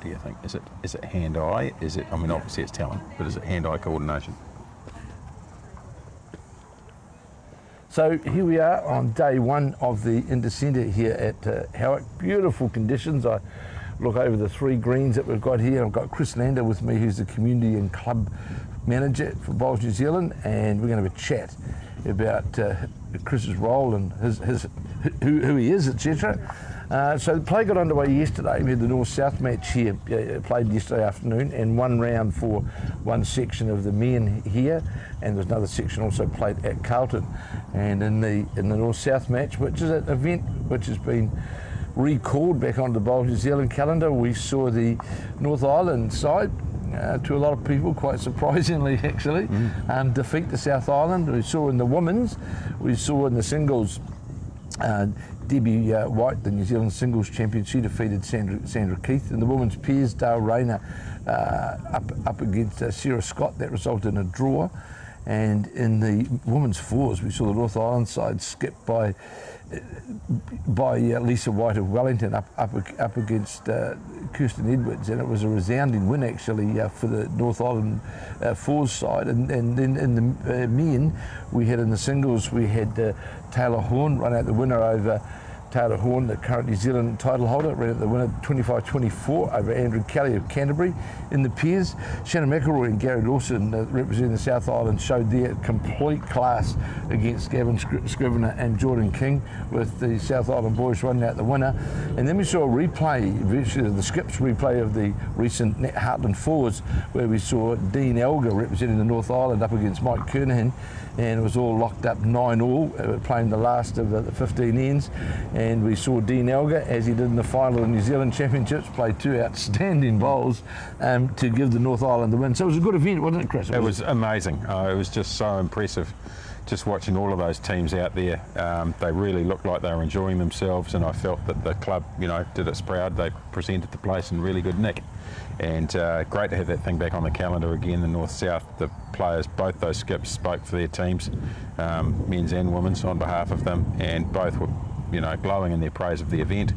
do you think? Is it hand-eye? Is it? I mean, obviously it's talent, but is it hand-eye coordination? So here we are on day one of the Intercentre here at Howick. Beautiful conditions. I look over the 3 greens that we've got here. I've got Chris Lander with me, who's the community and club manager for Bowls New Zealand, and we're going to have a chat about Chris's role and who he is, etc. So the play got underway yesterday. We had the North-South match here, played yesterday afternoon, and one round for one section of the men here, and there's another section also played at Carlton. And in the North-South match, which is an event which has been recalled back onto the Bowls New Zealand calendar, we saw the North Island side, to a lot of people, quite surprisingly actually, defeat the South Island. We saw in the women's, we saw in the singles, Debbie White, the New Zealand singles champion, she defeated Sandra Keith. In the women's pairs, Dale Rayner up against Sarah Scott. That resulted in a draw. And in the women's fours, we saw the North Island side skipped by Lisa White of Wellington up against Kirsten Edwards, and it was a resounding win actually for the North Island fours side. And then in the men, we had in the singles, we had Taylor Horn run out the winner over Taylor Horn, the current New Zealand title holder, ran out the winner 25-24 over Andrew Kelly of Canterbury. In the pairs, Shannon McElroy and Gary Lawson, representing the South Island, showed their complete class against Gavin Scrivener and Jordan King, with the South Island boys running out the winner. And then we saw a replay, virtually the skips replay of the recent Heartland Fours, where we saw Dean Elgar representing the North Island up against Mike Kernahan, and it was all locked up 9-all, playing the last of the 15 ends. And we saw Dean Elgar, as he did in the final of the New Zealand Championships, play 2 outstanding bowls to give the North Island the win. So it was a good event, wasn't it, Chris? It was amazing. It was just so impressive, just watching all of those teams out there. They really looked like they were enjoying themselves, and I felt that the club, did its proud. They presented the place in really good nick. And great to have that thing back on the calendar again, the North-South. The players, both those skips, spoke for their teams, men's and women's, on behalf of them, and both were glowing in their praise of the event,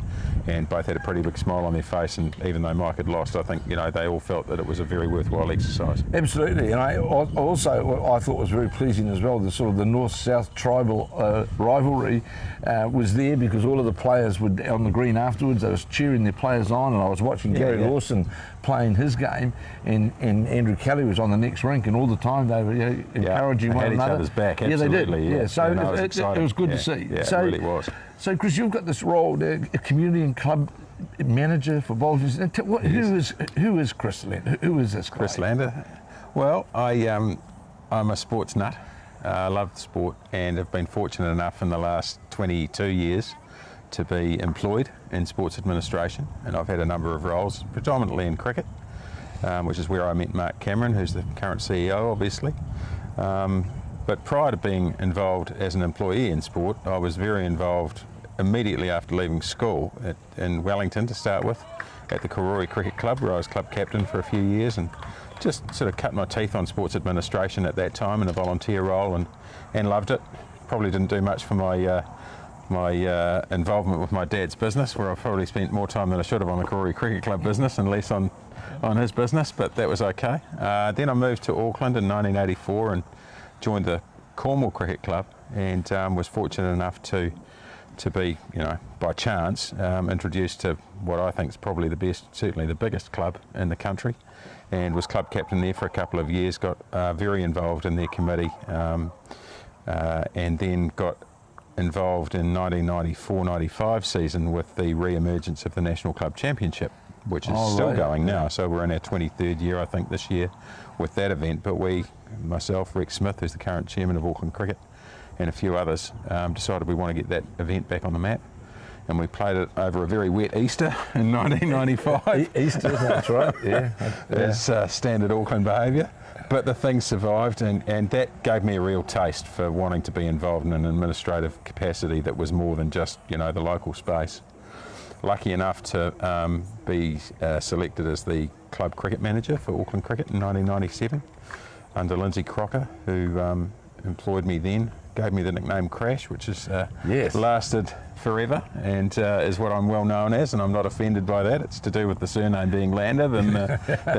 and both had a pretty big smile on their face. And even though Mike had lost, I think they all felt that it was a very worthwhile exercise. Absolutely, and I thought was very pleasing as well, the sort of the North-South tribal rivalry was there, because all of the players were on the green afterwards. They was cheering their players on, and I was watching Gary Lawson playing his game, and Andrew Kelly was on the next rink, and all the time they were encouraging one another. Had each other's back, absolutely. Yeah, they did. So it was good to see. Yeah, so, it really was. So, Chris, you've got this role, a community and club manager for Bowls New Zealand. Who is Chris Lander? Who is this guy? Chris Lander? Well, I'm a sports nut. I love the sport, and have been fortunate enough in the last 22 years to be employed in sports administration, and I've had a number of roles, predominantly in cricket, which is where I met Mark Cameron, who's the current CEO, obviously. But prior to being involved as an employee in sport, I was very involved immediately after leaving school in Wellington, to start with, at the Karori Cricket Club, where I was club captain for a few years, and just sort of cut my teeth on sports administration at that time in a volunteer role, and loved it. Probably didn't do much for my involvement with my dad's business, where I probably spent more time than I should have on the Karori Cricket Club business and less on his business, but that was okay. Then I moved to Auckland in 1984 and joined the Cornwall Cricket Club, and was fortunate enough to be, by chance, introduced to what I think is probably the best, certainly the biggest club in the country, and was club captain there for a couple of years, got very involved in their committee, and then got involved in 1994-95 season with the re-emergence of the National Club Championship, which is still going now. So we're in our 23rd year, I think, this year with that event. But myself, Rex Smith, who's the current chairman of Auckland Cricket, and a few others, decided we want to get that event back on the map. And we played it over a very wet Easter in 1995. Easter, that's right, yeah. As standard Auckland behaviour. But the thing survived, and that gave me a real taste for wanting to be involved in an administrative capacity that was more than just, the local space. Lucky enough to be selected as the club cricket manager for Auckland Cricket in 1997 under Lindsay Crocker, who employed me then gave me the nickname Crash, which has Yes. lasted forever and is what I'm well known as, and I'm not offended by that. It's to do with the surname being Lander than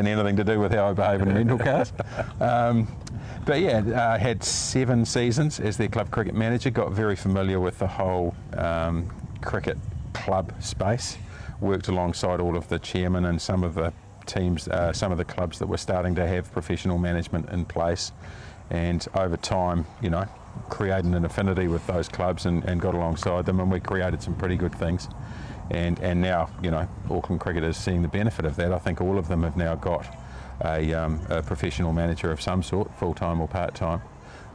anything to do with how I behave in rental cars. But yeah, I had 7 seasons as their club cricket manager, got very familiar with the whole cricket club space, worked alongside all of the chairmen and some of the teams, some of the clubs that were starting to have professional management in place, and over time, you know, created an affinity with those clubs and got alongside them, and we created some pretty good things. And now, you know, Auckland Cricket is seeing the benefit of that. I think all of them have now got a professional manager of some sort, full-time or part-time,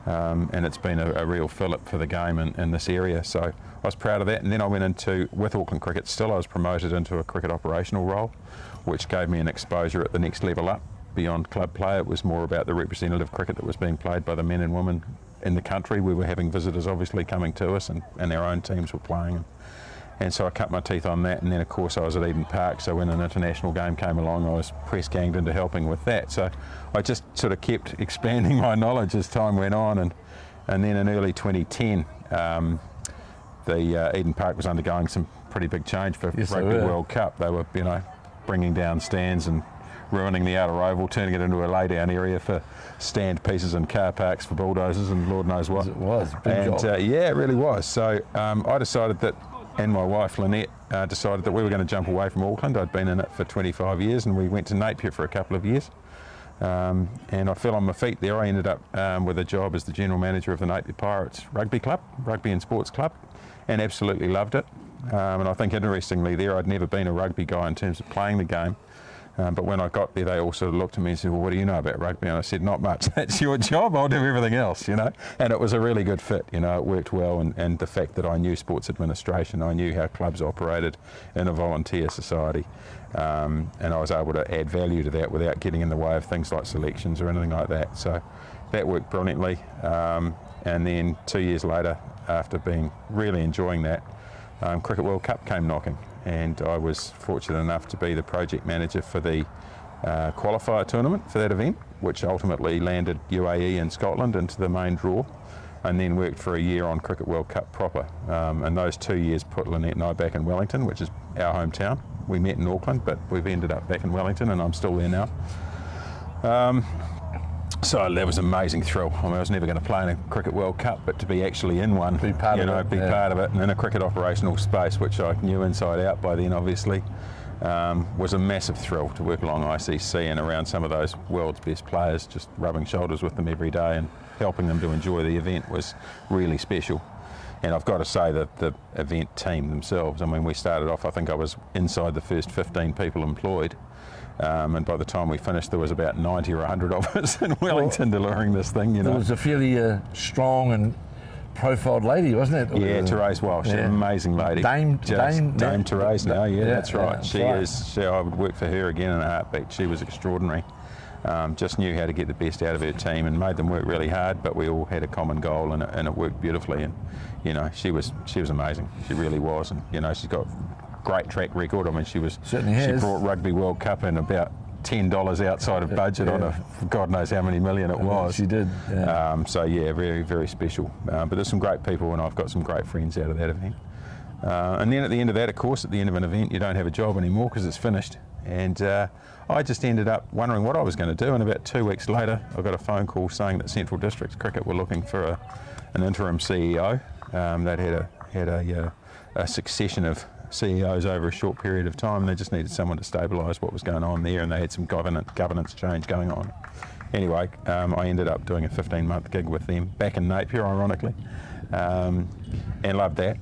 and it's been a real fillip for the game in this area. So I was proud of that, and then I went into, with Auckland Cricket still, I was promoted into a cricket operational role, which gave me an exposure at the next level up beyond club play. It was more about the representative cricket that was being played by the men and women in the country. We were having visitors obviously coming to us, and our own teams were playing. And so I cut my teeth on that, and then of course I was at Eden Park, so when an international game came along I was press ganged into helping with that. So I just sort of kept expanding my knowledge as time went on, and then in early 2010 the Eden Park was undergoing some pretty big change for Rugby World Cup. They were, you know, bringing down stands and ruining the outer oval, turning it into a lay-down area for stand pieces and car parks for bulldozers and Lord knows what. It was, big job. Yeah, it really was. So I decided that, and my wife Lynette decided that we were going to jump away from Auckland. I'd been in it for 25 years, and we went to Napier for a couple of years. And I fell on my feet there. I ended up with a job as the general manager of the Napier Pirates Rugby Club, Rugby and Sports Club, and absolutely loved it. And I think interestingly there, I'd never been a rugby guy in terms of playing the game. But when I got there, they all sort of looked at me and said, well, what do you know about rugby? And I said, not much. That's your job. I'll do everything else, you know. And it was a really good fit, you know. It worked well. And the fact that I knew sports administration, I knew how clubs operated in a volunteer society. And I was able to add value to that without getting in the way of things like selections or anything like that. So that worked brilliantly. And then 2 years later, after being really enjoying that, Cricket World Cup came knocking, and I was fortunate enough to be the project manager for the qualifier tournament for that event, which ultimately landed UAE and Scotland into the main draw, and then worked for a year on Cricket World Cup proper. And those 2 years put Lynette and I back in Wellington, which is our hometown. We met in Auckland, but we've ended up back in Wellington, and I'm still there now. So that was an amazing thrill. I mean, I was never going to play in a Cricket World Cup, but to be actually in one, be part of it, part of it, and in a cricket operational space, which I knew inside out by then, obviously, was a massive thrill to work along ICC and around some of those world's best players. Just rubbing shoulders with them every day and helping them to enjoy the event was really special. And I've got to say that the event team themselves, I mean, we started off, I think I was inside the first 15 people employed. And by the time we finished, there was about 90 or 100 of us in Wellington delivering this thing, you know. It was a fairly strong and profiled lady, wasn't it? Yeah, Therese Walsh, an amazing lady. Dame Therese now, that's right. Yeah, I would work for her again in a heartbeat. She was extraordinary. Just knew how to get the best out of her team and made them work really hard, but we all had a common goal, and it worked beautifully. And, you know, she was amazing. She really was. And, you know, she's got great track record. I mean, she brought Rugby World Cup in about $10 outside of budget on a God knows how many million it was. She did. Yeah. So yeah, very, very special. But there's some great people, and I've got some great friends out of that event. And then at the end of that, of course, at the end of an event, you don't have a job anymore because it's finished. And I just ended up wondering what I was going to do. And about 2 weeks later, I got a phone call saying that Central Districts Cricket were looking for an interim CEO. They'd had a succession of CEOs over a short period of time. They just needed someone to stabilise what was going on there, and they had some governance change going on. Anyway, I ended up doing a 15-month gig with them back in Napier, ironically, and loved that.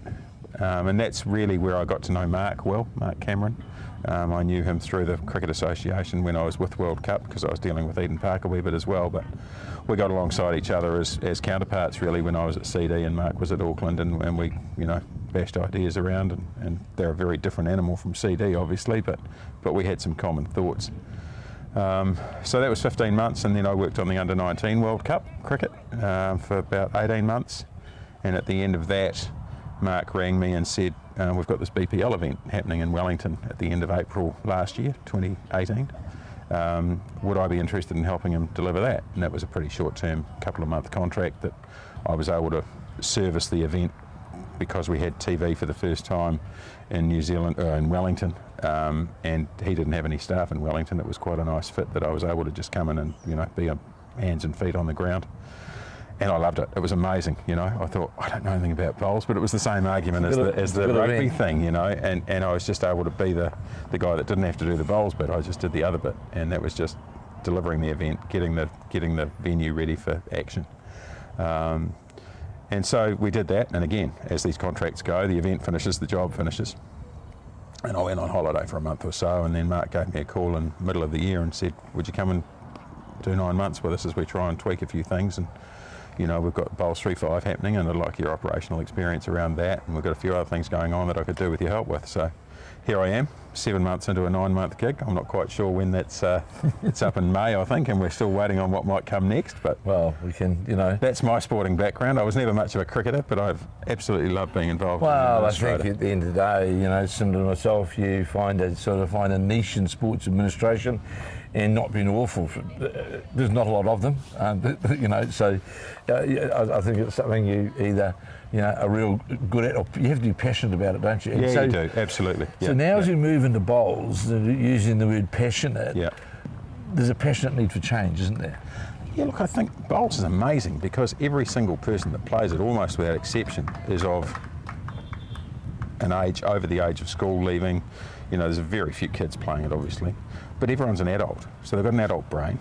And that's really where I got to know Mark well, Mark Cameron. I knew him through the Cricket Association when I was with World Cup, because I was dealing with Eden Park a wee bit as well, but we got alongside each other as counterparts really when I was at CD and Mark was at Auckland, and we, you know, bashed ideas around, and they're a very different animal from CD obviously, but we had some common thoughts. So that was 15 months, and then I worked on the Under-19 World Cup cricket for about 18 months, and at the end of that Mark rang me and said, we've got this BPL event happening in Wellington at the end of April last year, 2018. Would I be interested in helping him deliver that? And that was a pretty short-term, couple of month contract that I was able to service the event because we had TV for the first time in New Zealand, in Wellington, and he didn't have any staff in Wellington. It was quite a nice fit that I was able to just come in and, you know, be hands and feet on the ground. And I loved it. It was amazing, you know. I thought, I don't know anything about bowls, but it was the same argument as the rugby thing, you know. And I was just able to be the guy that didn't have to do the bowls bit. I just did the other bit, and that was just delivering the event, getting the venue ready for action. And so we did that. And again, as these contracts go, the event finishes, the job finishes. And I went on holiday for a month or so, and then Mark gave me a call in the middle of the year and said, would you come and do 9 months with us as we try and tweak a few things? And you know, we've got Bowls 3-5 happening, and I'd like your operational experience around that, and we've got a few other things going on that I could do with your help with. So here I am, 7 months into a 9-month gig. I'm not quite sure when that's it's up in May, I think, and we're still waiting on what might come next. But well, we can, you know. That's my sporting background. I was never much of a cricketer, but I've absolutely loved being involved. Well, in I think at the end of the day, you know, similar to myself, you find a niche in sports administration. And not being awful, there's not a lot of them, you know. So, I think it's something you either, you know, are real good at, or you have to be passionate about it, don't you? And yeah, so, you do, absolutely. So now, as we move into bowls, using the word passionate, there's a passionate need for change, isn't there? Yeah, look, I think bowls is amazing because every single person that plays it, almost without exception, is of an age over the age of school leaving. You know, there's very few kids playing it, obviously. But everyone's an adult, so they've got an adult brain,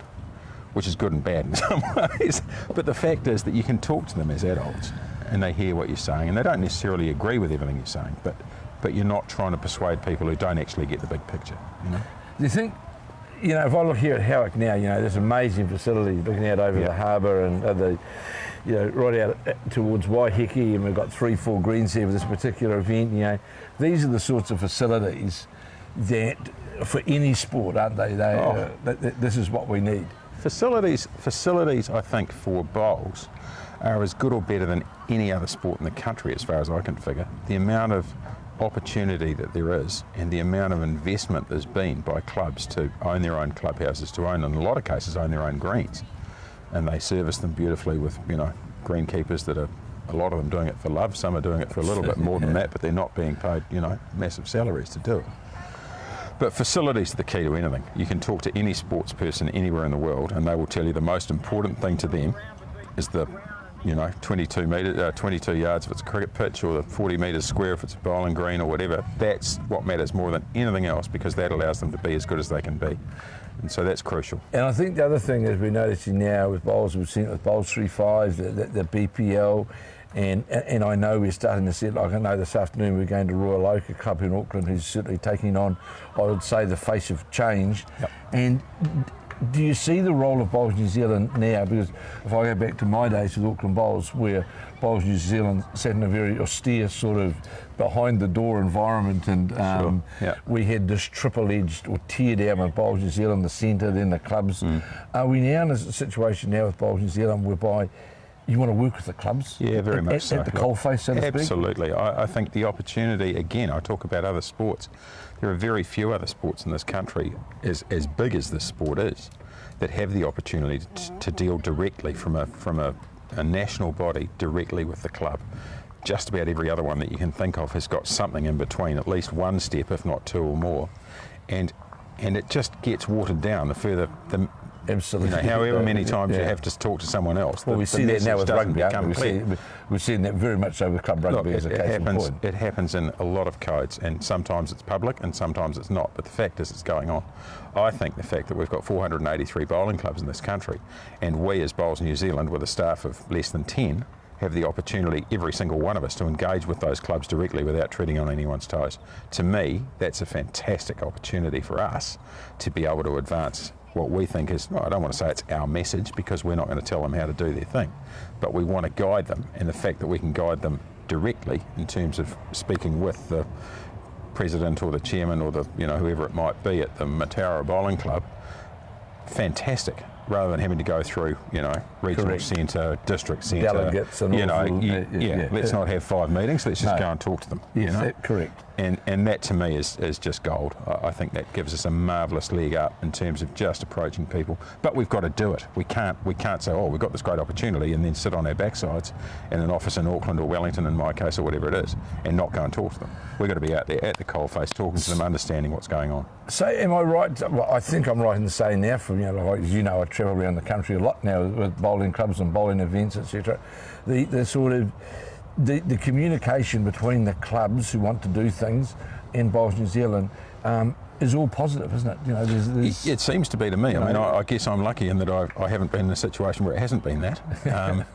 which is good and bad in some ways. But the fact is that you can talk to them as adults, and they hear what you're saying, and they don't necessarily agree with everything you're saying, but you're not trying to persuade people who don't actually get the big picture, you know? Do you think, you know, if I look here at Howick now, you know, there's amazing facilities looking out over the harbour and you know, right out towards Waiheke, and we've got 3-4 greens here for this particular event, you know. These are the sorts of facilities that, for any sport, aren't they? This is what we need. Facilities, I think, for bowls are as good or better than any other sport in the country, as far as I can figure. The amount of opportunity that there is, and the amount of investment there's been by clubs to own their own clubhouses, to own, in a lot of cases, own their own greens, and they service them beautifully with, you know, greenkeepers that are, a lot of them doing it for love. Some are doing it for a little bit more than that, but they're not being paid, you know, massive salaries to do it. But facilities are the key to anything. You can talk to any sports person anywhere in the world, and they will tell you the most important thing to them is the, you know, 22 yards if it's a cricket pitch, or the 40 metres square if it's a bowling green, or whatever. That's what matters more than anything else, because that allows them to be as good as they can be. And so that's crucial. And I think the other thing is we're noticing now with bowls, we've seen it with Bowls 3-5, the BPL, and I know we're starting to see it. Like I know this afternoon we're going to Royal Oak, a club in Auckland who's certainly taking on, I would say, the face of change. Yep. And do you see the role of Bowls New Zealand now? Because if I go back to my days with Auckland Bowls, where Bowls New Zealand sat in a very austere sort of behind the door environment, and we had this triple-edged or tear down with Bowls New Zealand, the centre, then the clubs. Are we now in a situation now with Bowls New Zealand whereby you want to work with the clubs? Yeah, very much so. At the coalface, so to speak? Absolutely. I think the opportunity, again, I talk about other sports. There are very few other sports in this country, as big as this sport is, that have the opportunity to deal directly from a national body directly with the club. Just about every other one that you can think of has got something in between, at least one step, if not two or more. And it just gets watered down the further the Absolutely. You know, however many times you have to talk to someone else. Well, we see that now with rugby. We've seen that very much so with club rugby. Look, it happens in a lot of codes, and sometimes it's public and sometimes it's not. But the fact is, it's going on. I think the fact that we've got 483 bowling clubs in this country, and we as Bowls New Zealand, with a staff of less than 10, have the opportunity, every single one of us, to engage with those clubs directly without treading on anyone's toes. To me, that's a fantastic opportunity for us to be able to advance what we think is, I don't want to say it's our message, because we're not going to tell them how to do their thing, but we want to guide them, and the fact that we can guide them directly in terms of speaking with the president or the chairman or the, you know, whoever it might be at the Mataura Bowling Club, fantastic, rather than having to go through, you know, regional centre, district centre, delegates and you know, let's not have 5 meetings, let's just go and talk to them. Yes, you know? correct. And that to me is just gold. I think that gives us a marvellous leg up in terms of just approaching people. But we've got to do it. We can't say, oh, we've got this great opportunity and then sit on our backsides in an office in Auckland or Wellington in my case or whatever it is and not go and talk to them. We've got to be out there at the coalface talking to them, understanding what's going on. So am I right? Well, I think I'm right in saying now, from like, as you know, I travel around the country a lot now with bowling clubs and bowling events, etc. The sort of the communication between the clubs who want to do things and Bowls New Zealand is all positive, isn't it? You know, it seems to be to me. I mean, I guess I'm lucky in that I haven't been in a situation where it hasn't been that.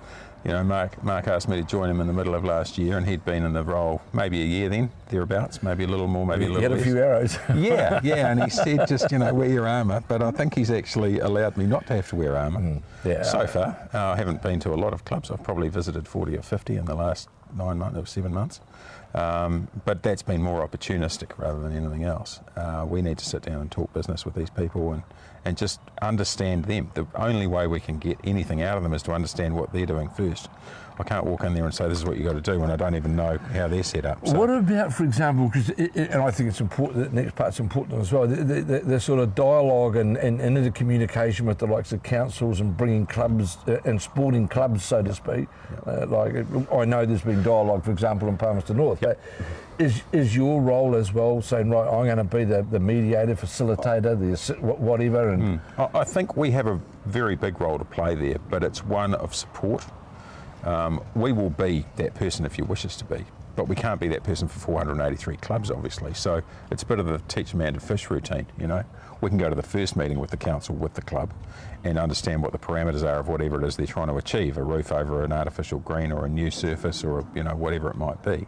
You know, Mark asked me to join him in the middle of last year, and he'd been in the role maybe a year then, thereabouts, maybe a little more, maybe a little less. He had a few arrows. Yeah, and he said just, wear your armour, but I think he's actually allowed me not to have to wear armour so far. I haven't been to a lot of clubs. I've probably visited 40 or 50 in the last 9 months or 7 months. But that's been more opportunistic rather than anything else. We need to sit down and talk business with these people and just understand them. The only way we can get anything out of them is to understand what they're doing first. I can't walk in there and say this is what you got to do when I don't even know how they're set up. So. What about, for example, and I think it's important, the next part's important as well, the sort of dialogue and intercommunication with the likes of councils and bringing clubs and sporting clubs, so to speak. Like I know there's been dialogue, for example, in Palmerston North. But is your role as well saying, right, I'm going to be the mediator, facilitator, the whatever? And I think we have a very big role to play there, but it's one of support. We will be that person if you wish us to be, but we can't be that person for 483 clubs, obviously. So it's a bit of the teach a man to fish routine, We can go to the first meeting with the council, with the club, and understand what the parameters are of whatever it is they're trying to achieve, a roof over an artificial green or a new surface or, whatever it might be.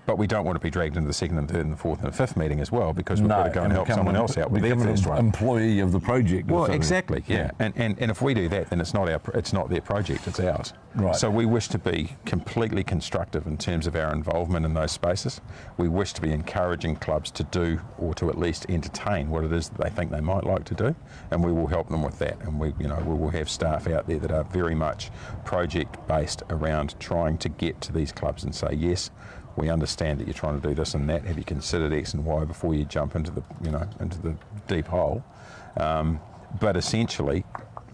But we don't want to be dragged into the second and third and the fourth and the fifth meeting as well, because we've got to go and help someone else out with their first one. Employee of the project. Well, exactly, yeah. And if we do that, then it's not their project, it's ours. Right. So we wish to be completely constructive in terms of our involvement in those spaces. We wish to be encouraging clubs to do, or to at least entertain what it is that they think they might like to do, and we will help them with that. And we will have staff out there that are very much project based around trying to get to these clubs and say, yes, we understand that you're trying to do this and that. Have you considered X and Y before you jump into the deep hole? But essentially,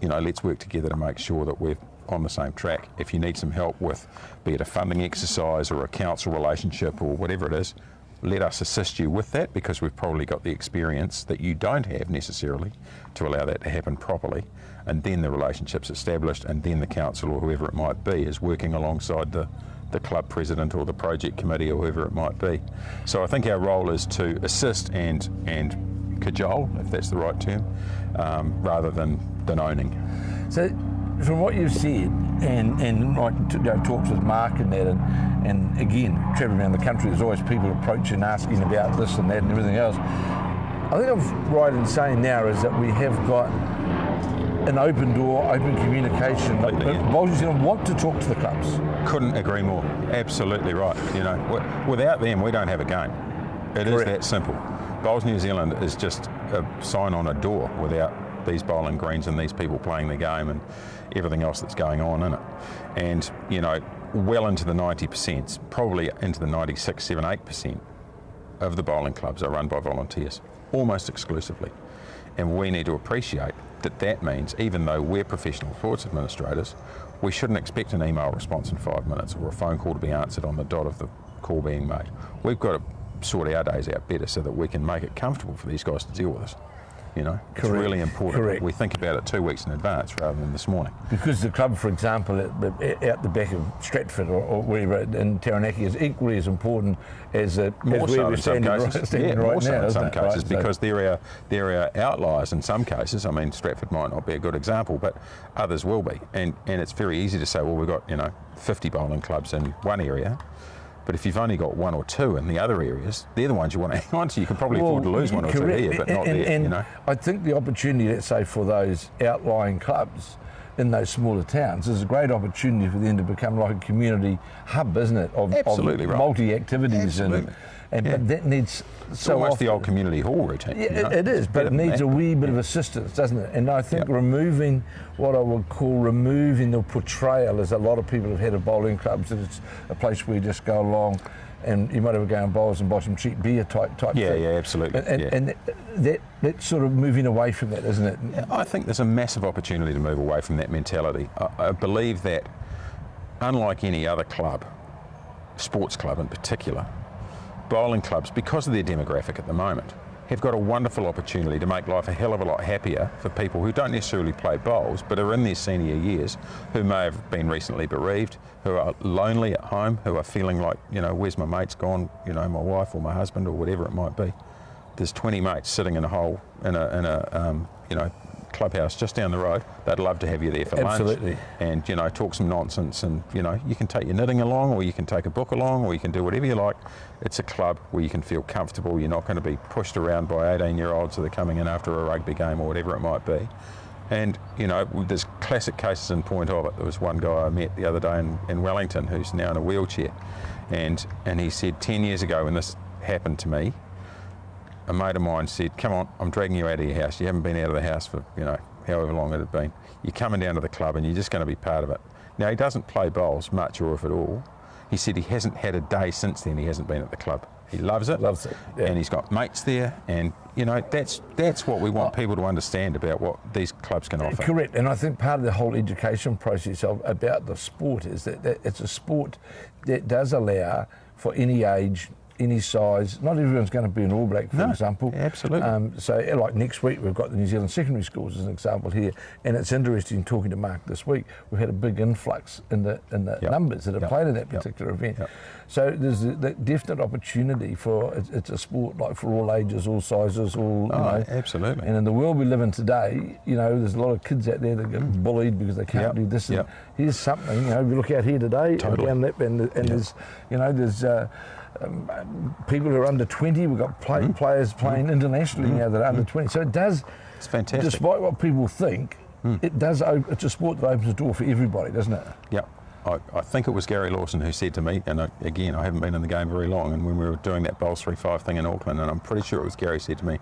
let's work together to make sure that we're on the same track. If you need some help with, be it a funding exercise or a council relationship or whatever it is, let us assist you with that, because we've probably got the experience that you don't have necessarily to allow that to happen properly. And then the relationship's established, and then the council or whoever it might be is working alongside the club president or the project committee or whoever it might be. So I think our role is to assist and cajole, if that's the right term, rather than owning. So from what you've said, and talks with Mark and that, and again, travelling around the country, there's always people approaching, asking about this and that and everything else. I think I'm right in saying now is that we have got an open door, open communication. Bowls New Zealand want to talk to the clubs. Couldn't agree more. Absolutely right. Without them, we don't have a game. It is that simple. Bowls New Zealand is just a sign on a door without these bowling greens and these people playing the game and everything else that's going on in it. And, well into the 90%, probably into the 96, 7, 8% of the bowling clubs are run by volunteers, almost exclusively. And we need to appreciate that means, even though we're professional sports administrators, we shouldn't expect an email response in 5 minutes or a phone call to be answered on the dot of the call being made. We've got to sort our days out better so that we can make it comfortable for these guys to deal with us. It's really important. Correct. We think about it 2 weeks in advance rather than this morning. Because the club, for example, out the back of Stratford or wherever in Taranaki is equally as important as more so in some cases. More so in some cases, because there are outliers in some cases. I mean, Stratford might not be a good example, but others will be. And it's very easy to say, well, we've got 50 bowling clubs in one area. But if you've only got one or two in the other areas, they're the ones you want to hang on to. You can probably afford to lose one or two here, but not there. And I think the opportunity, let's say, for those outlying clubs in those smaller towns is a great opportunity for them to become like a community hub, isn't it? Of multi-activities. But that needs it's almost often the old community hall routine. Yeah, it is, but it needs a wee bit of assistance, doesn't it? And I think removing what I would call the portrayal, as a lot of people have had of bowling clubs, that it's a place where you just go along and you might have a go and bowls and buy some cheap beer type Yeah, thing. yeah, absolutely. And that's sort of moving away from that, isn't it? I think there's a massive opportunity to move away from that mentality. I believe that, unlike any other club, sports club in particular, bowling clubs, because of their demographic at the moment, have got a wonderful opportunity to make life a hell of a lot happier for people who don't necessarily play bowls but are in their senior years, who may have been recently bereaved, who are lonely at home, who are feeling like, where's my mates gone, my wife or my husband or whatever it might be. There's 20 mates sitting in a hole in a clubhouse just down the road. They'd love to have you there for Absolutely. lunch and talk some nonsense, and you can take your knitting along, or you can take a book along, or you can do whatever you like. It's a club where you can feel comfortable. You're not going to be pushed around by 18-year-olds that are coming in after a rugby game or whatever it might be. And there's classic cases in point of it. There was one guy I met the other day in Wellington who's now in a wheelchair, and he said 10 years ago when this happened to me, a mate of mine said, come on, I'm dragging you out of your house. You haven't been out of the house for, however long it had been. You're coming down to the club and you're just going to be part of it. Now, he doesn't play bowls much or if at all. He said he hasn't had a day since then he hasn't been at the club. He loves it. Loves it, yeah. And he's got mates there. And, that's what we want people to understand about what these clubs can offer. Correct. And I think part of the whole education process about the sport is that it's a sport that does allow for any age, any size. Not everyone's going to be an All Black, for example. Absolutely. So like next week, we've got the New Zealand secondary schools as an example here. And it's interesting talking to Mark this week. We've had a big influx in the numbers that have played in that particular event. So there's that definite opportunity for, it's a sport like for all ages, all sizes, all, Absolutely. And in the world we live in today, there's a lot of kids out there that get bullied because they can't do this. And here's something, we look out here today, down that, and there's, there's people who are under 20. We've got players playing internationally now that are under 20. So it does. It's fantastic. Despite what people think, it does. It's a sport that opens the door for everybody, doesn't it? Yep. I think it was Gary Lawson who said to me, and I haven't been in the game very long, and when we were doing that Bowls 3-5 thing in Auckland, and I'm pretty sure it was Gary said to me,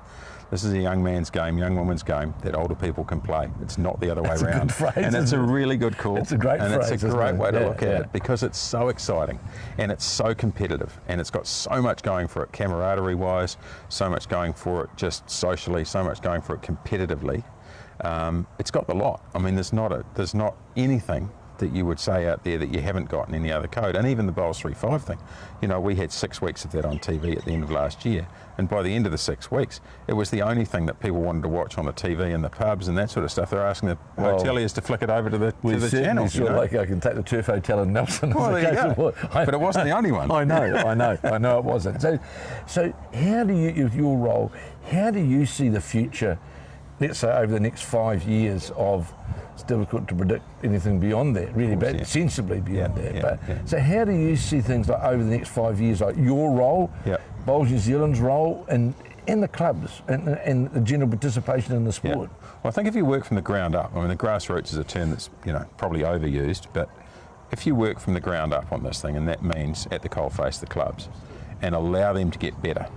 this is a young man's game, young woman's game that older people can play. It's not the other way around. A good phrase, and it's a really good call. It's a great and phrase. It's a great way to look at Yeah. it because it's so exciting and it's so competitive and it's got so much going for it camaraderie-wise, so much going for it just socially, so much going for it competitively. It's got the lot. I mean, there's not anything that you would say out there that you haven't got in any other code. And even the Bowls 3-5 thing, we had 6 weeks of that on TV at the end of last year, and by the end of the 6 weeks it was the only thing that people wanted to watch on the TV in the pubs and that sort of stuff. They're asking the hoteliers to flick it over to the channels. Like I can take the Turf Hotel in Nelson. Well, there you go. But it wasn't the only one. I know it wasn't. So how do you, with your role, how do you see the future, let's say over the next 5 years of, it's difficult to predict anything beyond that, really, but sensibly beyond that. So how do you see things like over the next 5 years, like your role, Bowls New Zealand's role, and the clubs, and the general participation in the sport? Well, I think if you work from the ground up, I mean, the grassroots is a term that's probably overused, but if you work from the ground up on this thing, and that means at the coalface, the clubs, and allow them to get better,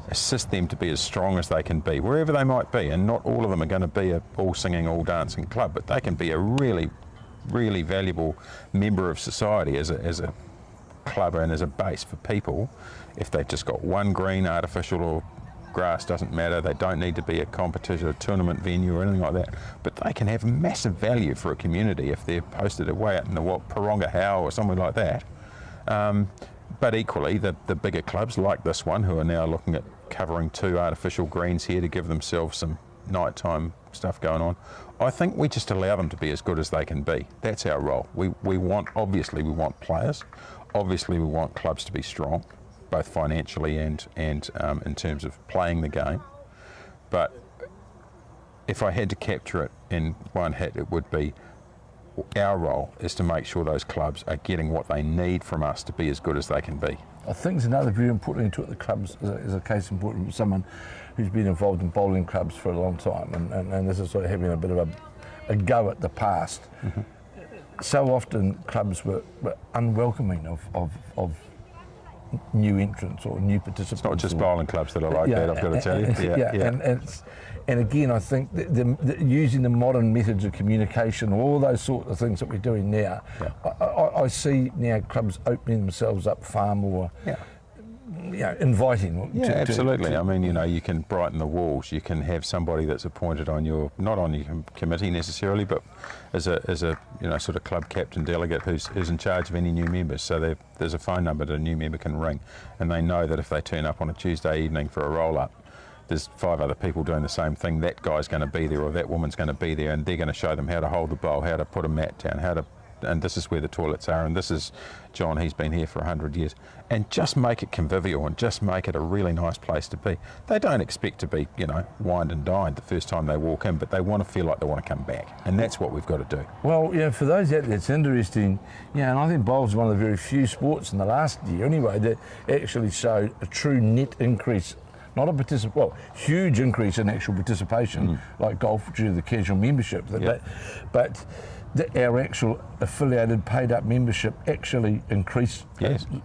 assist them to be as strong as they can be, wherever they might be, and not all of them are going to be a all singing, all dancing club, but they can be a really, really valuable member of society as a club and as a base for people. If they've just got one green, artificial or grass, doesn't matter, they don't need to be a competition, a tournament venue or anything like that, but they can have massive value for a community if they're posted away out in the Paronga How or somewhere like that. But equally, the bigger clubs like this one, who are now looking at covering 2 artificial greens here to give themselves some nighttime stuff going on, I think we just allow them to be as good as they can be. That's our role. We want players. Obviously, we want clubs to be strong, both financially and in terms of playing the game. But if I had to capture it in one hit, it would be our role is to make sure those clubs are getting what they need from us to be as good as they can be. I think there's another very important thing to it, the clubs, is a case important for someone who's been involved in bowling clubs for a long time, and this is sort of having a bit of a go at the past. Mm-hmm. So often clubs were unwelcoming of new entrants or new participants. It's not just bowling clubs that are like that, I've got to tell you. And again, I think using the modern methods of communication, all those sort of things that we're doing now, I I see now clubs opening themselves up far more, inviting. Yeah, absolutely. I mean, you can brighten the walls. You can have somebody that's appointed on not on your committee necessarily, but as a sort of club captain delegate who's in charge of any new members. So there's a phone number that a new member can ring, and they know that if they turn up on a Tuesday evening for a roll-up, there's 5 other people doing the same thing. That guy's going to be there, or that woman's going to be there, and they're going to show them how to hold the bowl, how to put a mat down, and this is where the toilets are, and this is John, he's been here for 100 years. And just make it convivial and just make it a really nice place to be. They don't expect to be, wined and dined the first time they walk in, but they want to feel like they want to come back. And that's what we've got to do. Well, for those out there, it's interesting, and I think bowls is one of the very few sports in the last year anyway that actually showed a true net increase. Not a huge increase in actual participation, like golf due to the casual membership, but our actual affiliated paid-up membership actually increased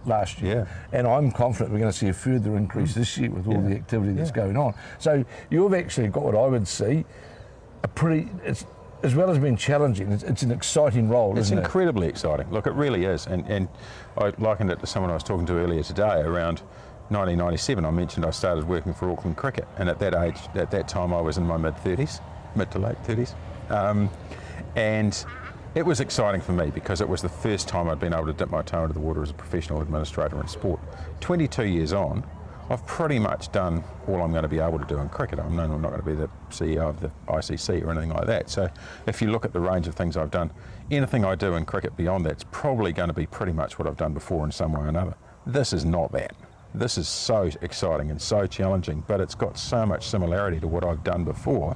last year. Yeah. And I'm confident we're going to see a further increase this year with all the activity that's going on. So you've actually got what I would see as well as being challenging, it's an exciting role, isn't it? It's incredibly exciting. Look, it really is. And I likened it to someone I was talking to earlier today around 1997. I mentioned I started working for Auckland Cricket, and at that time I was in my mid to late 30s. And it was exciting for me because it was the first time I'd been able to dip my toe into the water as a professional administrator in sport. 22 years on, I've pretty much done all I'm going to be able to do in cricket. I'm not going to be the CEO of the ICC or anything like that. So if you look at the range of things I've done, anything I do in cricket beyond that's probably going to be pretty much what I've done before in some way or another. This is not that. This is so exciting and so challenging, but it's got so much similarity to what I've done before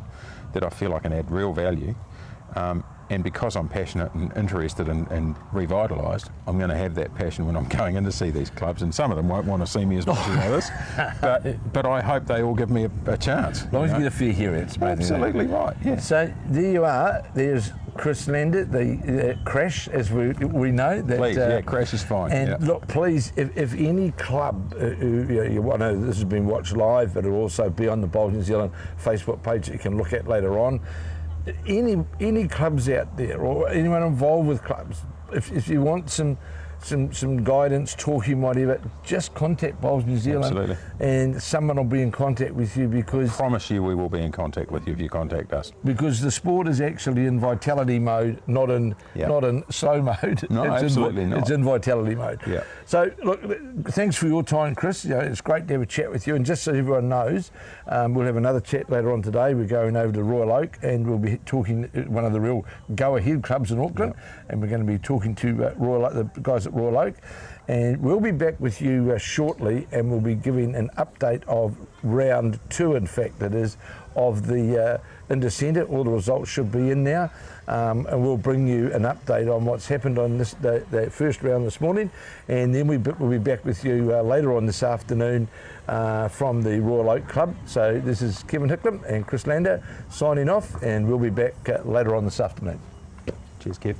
that I feel I can add real value. And because I'm passionate and interested and revitalised, I'm going to have that passion when I'm going in to see these clubs, and some of them won't want to see me as much as others, but I hope they all give me a chance. As long as you get a fair hearing, it's amazing. Absolutely right, yeah. So there you are, there's Chris Lander, the Crash, as we know. That, please, Crash is fine. And look, please, if any club, I know this has been watched live, but it'll also be on the Bowls New Zealand Facebook page that you can look at later on. Any clubs out there or anyone involved with clubs, if you want some guidance, talking, whatever, just contact Bowls New Zealand. Absolutely. And someone will be in contact with you because... I promise you we will be in contact with you if you contact us. Because the sport is actually in vitality mode, not in slow mode. No, absolutely not. It's in vitality mode. Yeah. So, look, thanks for your time, Chris. It's great to have a chat with you. And just so everyone knows, we'll have another chat later on today. We're going over to Royal Oak and we'll be talking one of the real go-ahead clubs in Auckland. And we're going to be talking to the guys at Royal Oak, and we'll be back with you shortly, and we'll be giving an update of round 2, in fact it is, of the Indecenter. All the results should be in now, and we'll bring you an update on what's happened on the first round this morning, and then we'll be back with you later on this afternoon from the Royal Oak Club. So this is Kevin Hicklam and Chris Lander signing off, and we'll be back later on this afternoon. Cheers, Kev.